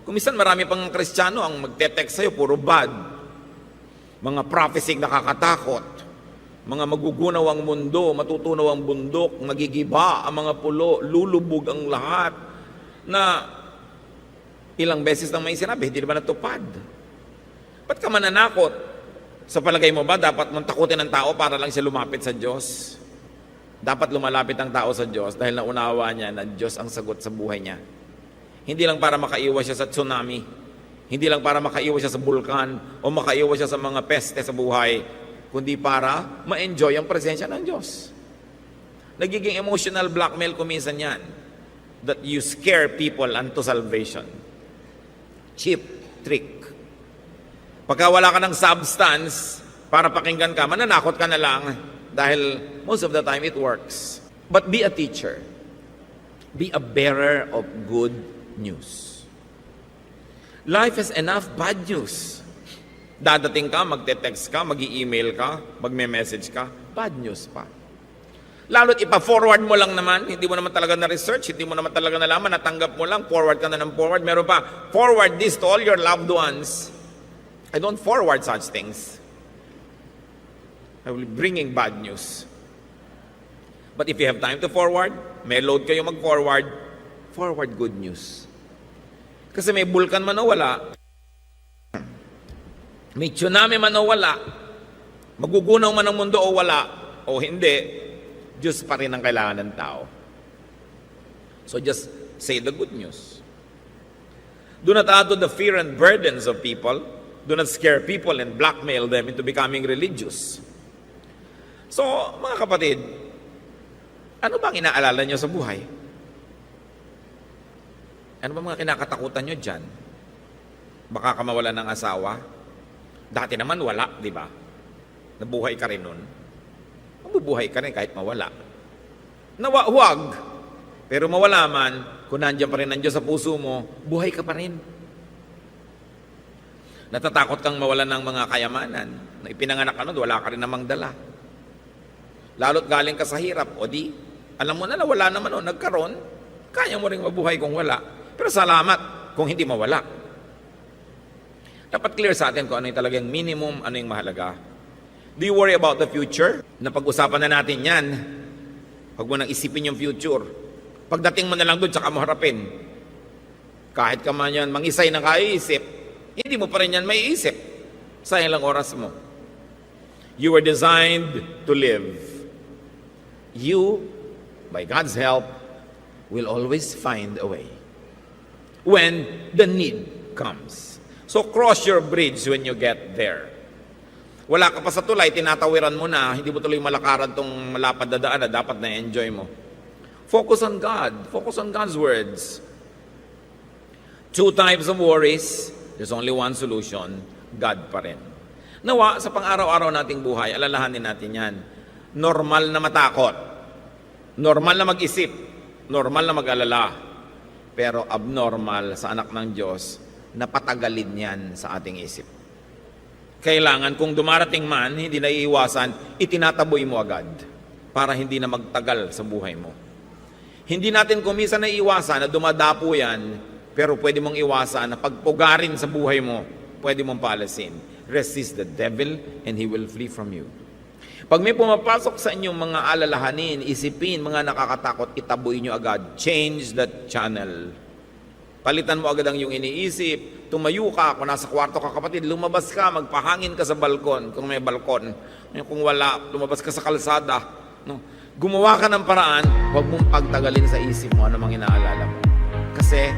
Kung minsan marami pang Kristiyano ang magte-text sa'yo, puro bad. Mga prophecy nakakatakot. Mga magugunaw ang mundo, matutunaw ang bundok, magigiba ang mga pulo, lulubog ang lahat. Na ilang beses nang may sinabi, hindi naman natupad. Ba't ka mananakot? Sa palagay mo ba, dapat mong takutin ng tao para lang siya lumapit sa Diyos? Dapat lumalapit ang tao sa Diyos dahil naunawa niya na Diyos ang sagot sa buhay niya. Hindi lang para makaiwas siya sa tsunami. Hindi lang para makaiwas siya sa bulkan o makaiwas siya sa mga peste sa buhay, kundi para ma-enjoy ang presensya ng Diyos. Nagiging emotional blackmail kuminsan yan, that you scare people unto salvation. Cheap trick. Pagka wala ka ng substance para pakinggan ka, mananakot ka na lang dahil most of the time it works. But be a teacher. Be a bearer of good news. Life has enough bad news. Dadating ka, magte-text ka, mag-i-email ka, magme-message ka, bad news pa. Lalo't ipa-forward mo lang naman, hindi mo naman talaga na-research, hindi mo naman talaga nalaman, natanggap mo lang, forward ka na ng forward. Meron pa, forward this to all your loved ones. I don't forward such things. I will be bringing bad news. But if you have time to forward, may load kayo mag-forward, forward good news. Kasi may bulkan man o wala, may tsunami man o wala, magugunaw man ang mundo o wala, o hindi, Diyos pa rin ang kailangan ng tao. So just say the good news. Do not add to the fear and burdens of people. Do not scare people and blackmail them into becoming religious. So, mga kapatid, ano bang inaalala nyo sa buhay? Ano ba mga kinakatakutan nyo dyan? Baka ka mawala ng asawa? Dati naman wala, di ba? Nabuhay ka rin nun. Mabubuhay ka rin kahit mawala. Huwag. Pero mawala man, kung nandiyan pa rin ang Diyos sa puso mo, buhay ka pa rin. Natatakot kang mawalan ng mga kayamanan. Na ipinanganak ka nun, wala ka rin namang dala. Lalo't galing ka sa hirap, o di, alam mo na wala naman o, nagkaroon, kaya mo rin mabuhay kung wala. Pero salamat kung hindi mawala. Dapat clear sa atin kung ano yung talagang minimum, ano yung mahalaga. Do you worry about the future? Napag-usapan na natin yan. Huwag mo nang isipin yung future. Pagdating mo na lang doon, tsaka mo harapin. Kahit ka man yan, mangisay na kaiisip, hindi mo pa rin yan may isip. Sayang lang oras mo. You were designed to live. You, by God's help, will always find a way when the need comes. So cross your bridge when you get there. Wala ka pa sa tulay, tinatawiran mo na, hindi mo tuloy malakaran tong malapad na daan na dapat na-enjoy mo. Focus on God. Focus on God's words. Two types of worries, there's only one solution, God pa rin. Nawa, sa pang-araw-araw nating buhay, alalahanin natin yan. Normal na matakot, normal na mag-isip, normal na mag-alala, pero abnormal sa anak ng Diyos na patagalin yan sa ating isip. Kailangan kung dumarating man, hindi na iiwasan, itinataboy mo agad para hindi na magtagal sa buhay mo. Hindi natin kumisa na iwasan na dumadapo yan, pero pwede mong iwasan na pagpugarin sa buhay mo, pwede mong palasin. Resist the devil and he will flee from you. Pag may pumapasok sa inyong mga alalahanin, isipin, mga nakakatakot, itaboy nyo agad. Change that channel. Palitan mo agad ang iyong iniisip. Tumayo ka, kung nasa kwarto ka kapatid, lumabas ka, magpahangin ka sa balkon, kung may balkon. Kung wala, lumabas ka sa kalsada. No? Gumawa ka ng paraan, huwag mong pagtagalin sa isip mo ano mang inaalala mo. Kasi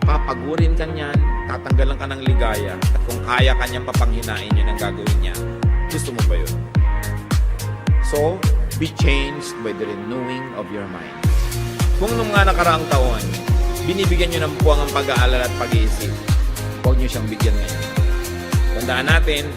papagurin ka niyan, tatanggalan ka ng ligaya, at kung kaya ka niyang papanghinain yun ang gagawin niya, gusto mo ba yun? So, be changed by the renewing of your mind. Kung nung mga nakaraang taon, binibigyan niyo ng puwang ang pag-aalala at pag-iisip, huwag niyo siyang bigyan ngayon. Tandaan natin,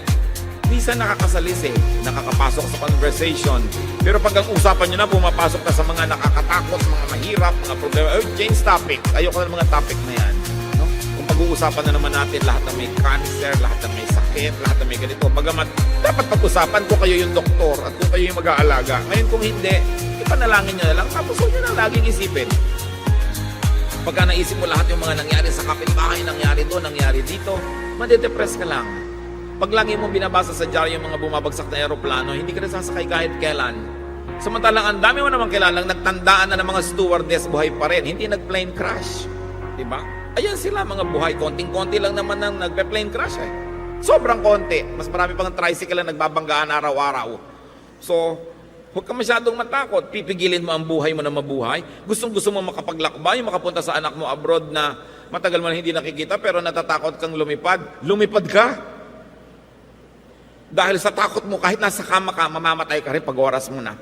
minsan nakakasalis nakakapasok sa conversation, pero pag ang usapan niyo na, pumapasok na sa mga nakakatakot, mga mahirap, mga problema, change topic. Ayoko na ng mga topic na yan. No? Kung pag-uusapan na naman natin lahat ng may cancer, lahat ng may sakit, lahat ng may ganito, bagamat dapat pag-usapan kung kayo yung doktor at kung kayo yung mag-aalaga. Ngayon kung hindi, ipanalangin niyo na lang, tapos huwag niyo na laging isipin. Pagka naisip mo lahat yung mga nangyari sa kapitbahay, nangyari doon, nangyari dito, madedepress ka lang. Pag lagi mo binabasa sa diaryo yung mga bumabagsak na aeroplano, hindi ka rin sasakay kahit kailan. Samantalang ang dami mo namang kilalang nagtandaan na ng mga stewardess buhay pa rin, hindi nag-plane crash. Diba? Ayan sila mga buhay, konting-konti lang naman nang nagpe-plane crash Sobrang konti. Mas marami pang tricycle na nagbabanggaan araw-araw. So, huwag ka masyadong matakot. Pipigilin mo ang buhay mo na mabuhay. Gustong-gusto mo makapaglakbay, makapunta sa anak mo abroad na matagal mo na hindi nakikita pero natatakot kang lumipad. Lumipad ka. Dahil sa takot mo, kahit nasa kama ka, mamamatay ka rin pag oras mo na.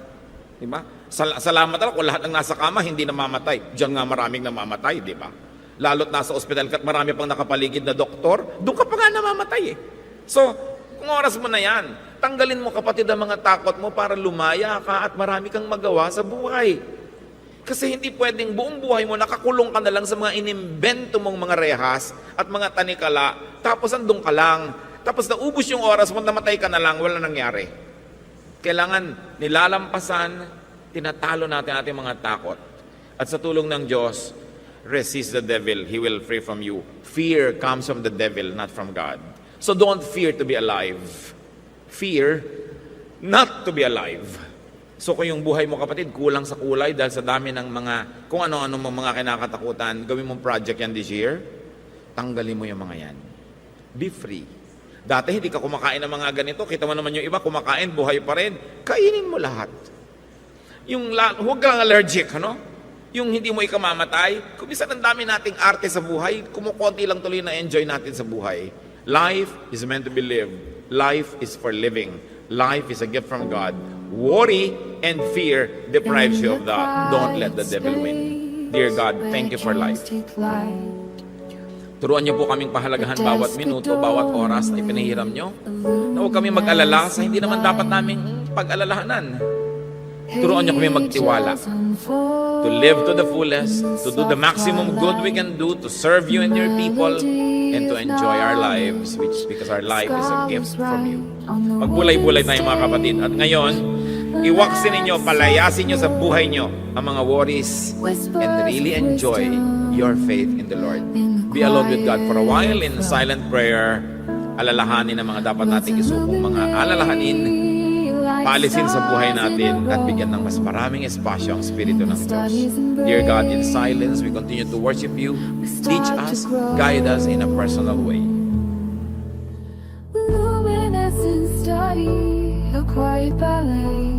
Diba? Salamat lang kung lahat ng nasa kama, hindi namamatay. Diyan nga maraming namamatay, diba? Lalo't nasa ospital ka at marami pang nakapaligid na doktor, doon ka pa nga namamatay So, kung oras mo na yan, tanggalin mo kapatid ang mga takot mo para lumaya ka at marami kang magawa sa buhay. Kasi hindi pwedeng buong buhay mo nakakulong ka na lang sa mga inimbento mong mga rehas at mga tanikala, tapos andun ka lang. Tapos naubos yung oras mo, namatay ka na lang, wala nangyari. Kailangan nilalampasan, tinatalo natin ating mga takot. At sa tulong ng Diyos, resist the devil, he will free from you. Fear comes from the devil, not from God. So don't fear to be alive. Fear not to be alive. So kung yung buhay mo kapatid, kulang sa kulay dahil sa dami ng mga, kung ano-ano mga kinakatakutan, gawin mong project yan this year, tanggalin mo yung mga yan. Be free. Dati hindi ka kumakain ng mga ganito, kita mo naman yung iba kumakain, buhay pa rin, kainin mo lahat. Huwag ka lang allergic, Yung hindi mo ikamamatay, kung minsan ang dami nating arte sa buhay, kumukonti lang tuloy na enjoy natin sa buhay. Life is meant to be lived. Life is for living. Life is a gift from God. Worry and fear deprives you of that. Don't let the devil win. Dear God, thank you for life. Turuan niyo po kaming pahalagahan bawat minuto, bawat oras na ipinahiram niyo. Na huwag kami mag-alala sa hindi naman dapat naming pag-alalahanan. Turuan niyo kami magtiwala. To live to the fullest, to do the maximum good we can do, to serve you and your people, and to enjoy our lives, because our life is a gift from you. Magbulay-bulay tayo mga kapatid. At ngayon, iwaksin ninyo, palayasin nyo sa buhay nyo ang mga worries and really enjoy your faith in the Lord. Be alone with God for a while in silent prayer. Alalahanin ang mga dapat nating isupong mga alalahanin, paalisin sa buhay natin at bigyan ng mas maraming espasyo ang Espiritu ng Diyos. Dear God, in silence, we continue to worship you. Teach us, guide us in a personal way. Luminescent study, a quiet ballet.